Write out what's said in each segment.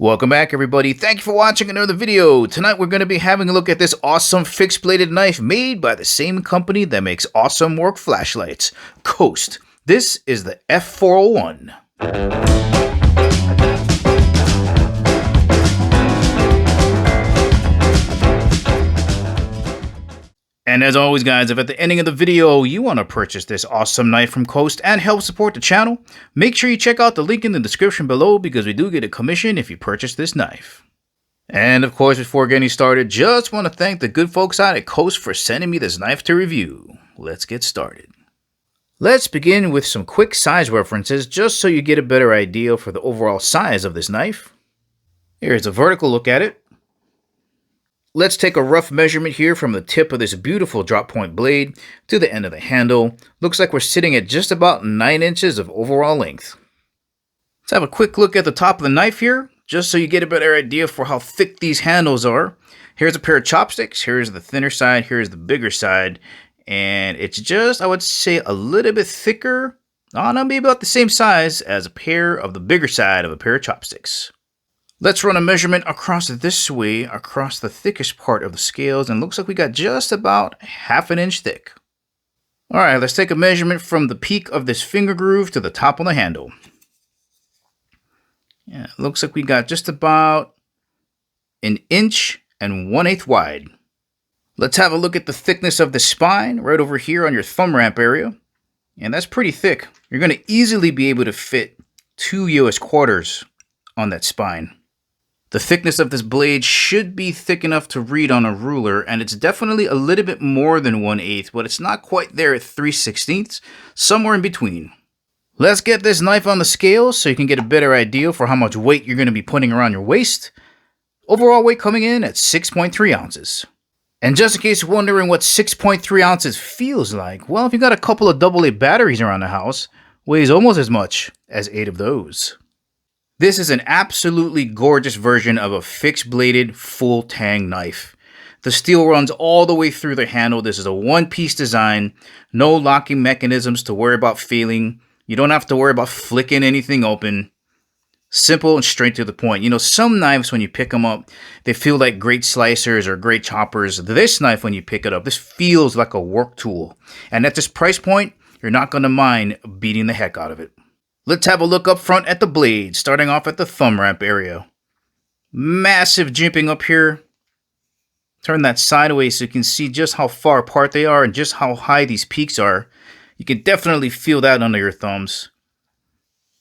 Welcome back, everybody. Thank you for watching another video. Tonight we're going to be having a look at this awesome fixed bladed knife made by the same company that makes awesome work flashlights, Coast. This is the F401. And as always, guys, if at the ending of the video you want to purchase this awesome knife from Coast and help support the channel, make sure you check out the link in the description below because we do get a commission if you purchase this knife. And of course, before getting started, just want to thank the good folks out at Coast for sending me this knife to review. Let's get started. Let's begin with some quick size references just so you get a better idea for the overall size of this knife. Here's a vertical look at it. Let's take a rough measurement here from the tip of this beautiful drop point blade to the end of the handle. Looks like we're sitting at just about 9 inches of overall length. Let's have a quick look at the top of the knife here, just so you get a better idea for how thick these handles are. Here's a pair of chopsticks. Here's the thinner side. Here's the bigger side. And it's just, I would say, a little bit thicker. Maybe about the same size as a pair of the bigger side of a pair of chopsticks. Let's run a measurement across this way, across the thickest part of the scales, and looks like we got just about ½ an inch thick. Alright, let's take a measurement from the peak of this finger groove to the top of the handle. Yeah, looks like we got just about 1 1/8 inches wide. Let's have a look at the thickness of the spine right over here on your thumb ramp area. And that's pretty thick. You're going to easily be able to fit 2 US quarters on that spine. The thickness of this blade should be thick enough to read on a ruler, and it's definitely a little bit more than 1/8, but it's not quite there at 3/16, somewhere in between. Let's get this knife on the scale so you can get a better idea for how much weight you're going to be putting around your waist. Overall weight coming in at 6.3 ounces. And just in case you're wondering what 6.3 ounces feels like, well, if you got a couple of AA batteries around the house, weighs almost as much as 8 of those. This is an absolutely gorgeous version of a fixed bladed full tang knife. The steel runs all the way through the handle. This is a one-piece design, no locking mechanisms to worry about failing. You don't have to worry about flicking anything open. Simple and straight to the point. You know, some knives when you pick them up, they feel like great slicers or great choppers. This knife, when you pick it up, this feels like a work tool. And at this price point, you're not going to mind beating the heck out of it. Let's have a look up front at the blade, starting off at the thumb ramp area. Massive jimping up here. Turn that sideways so you can see just how far apart they are and just how high these peaks are. You can definitely feel that under your thumbs.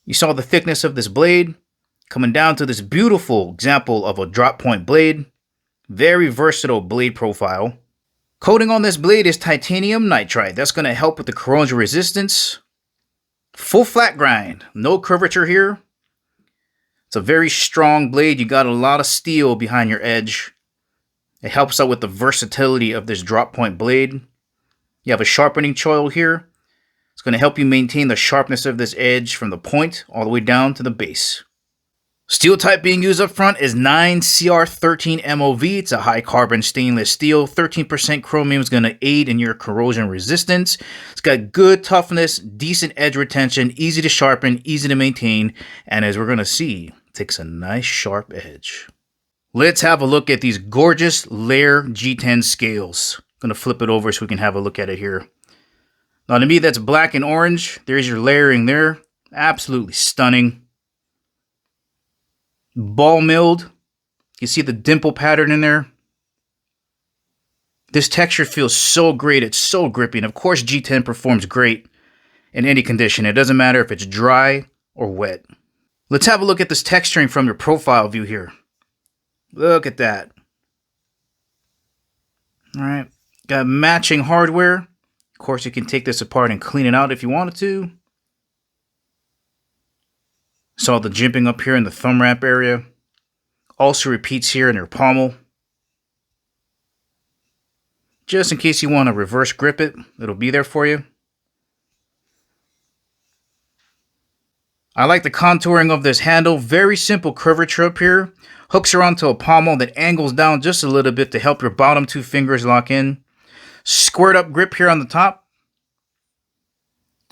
You saw the thickness of this blade coming down to this beautiful example of a drop point blade. Very versatile blade profile. Coating on this blade is titanium nitride. That's going to help with the corrosion resistance. Full flat grind, no curvature here. It's a very strong blade. You got a lot of steel behind your edge. It helps out with the versatility of this drop point blade. You have a sharpening choil here. It's going to help you maintain the sharpness of this edge from the point all the way down to the base. Steel type being used up front is 9CR13 MOV. It's a high carbon stainless steel. 13% chromium is going to aid in your corrosion resistance. It's got good toughness, decent edge retention, easy to sharpen, easy to maintain, and as we're going to see, it takes a nice sharp edge. Let's have a look at these gorgeous Layer G10 scales. I'm going to flip it over so we can have a look at it here. Now to me that's black and orange. There's your layering there. Absolutely stunning. Ball milled. You see the dimple pattern in there. This texture feels so great. It's so grippy. And of course G10 performs great in any condition. It doesn't matter if it's dry or wet. Let's have a look at this texturing from your profile view here. Look at that. Alright. Got matching hardware. Of course you can take this apart and clean it out if you wanted to. Saw the jimping up here in the thumb ramp area. Also repeats here in your pommel. Just in case you want to reverse grip it, it'll be there for you. I like the contouring of this handle. Very simple curvature up here. Hooks around to a pommel that angles down just a little bit to help your bottom 2 fingers lock in. Squared up grip here on the top.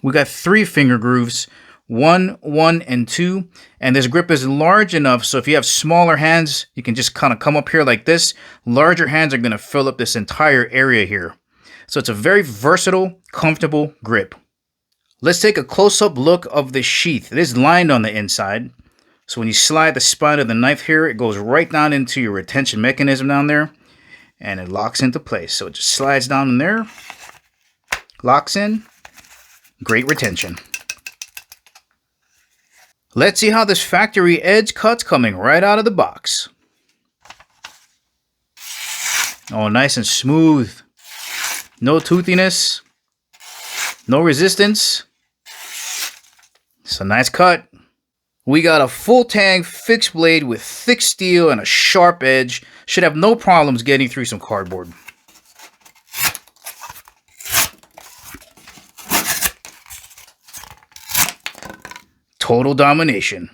We got 3 finger grooves. 1, 1, and 2. And this grip is large enough so if you have smaller hands, you can just kind of come up here like this. Larger hands are going to fill up this entire area here. So it's a very versatile, comfortable grip. Let's take a close-up look of the sheath. It is lined on the inside. So when you slide the spine of the knife here, it goes right down into your retention mechanism down there. And it locks into place. So it just slides down in there. Locks in. Great retention. Let's see how this factory edge cuts coming right out of the box. Oh, nice and smooth. No toothiness. No resistance. It's a nice cut. We got a full tang fixed blade with thick steel and a sharp edge. Should have no problems getting through some cardboard. Total domination.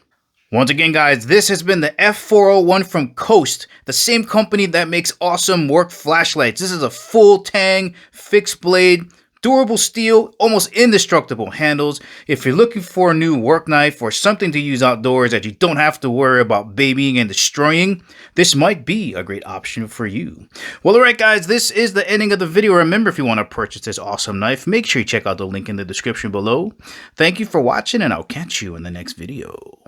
Once again, guys, this has been the F401 from Coast, the same company that makes awesome work flashlights. This is a full tang, fixed blade, durable steel, almost indestructible handles. If you're looking for a new work knife or something to use outdoors that you don't have to worry about babying and destroying, this might be a great option for you. Well, alright guys, this is the ending of the video. Remember, if you want to purchase this awesome knife, make sure you check out the link in the description below. Thank you for watching, and I'll catch you in the next video.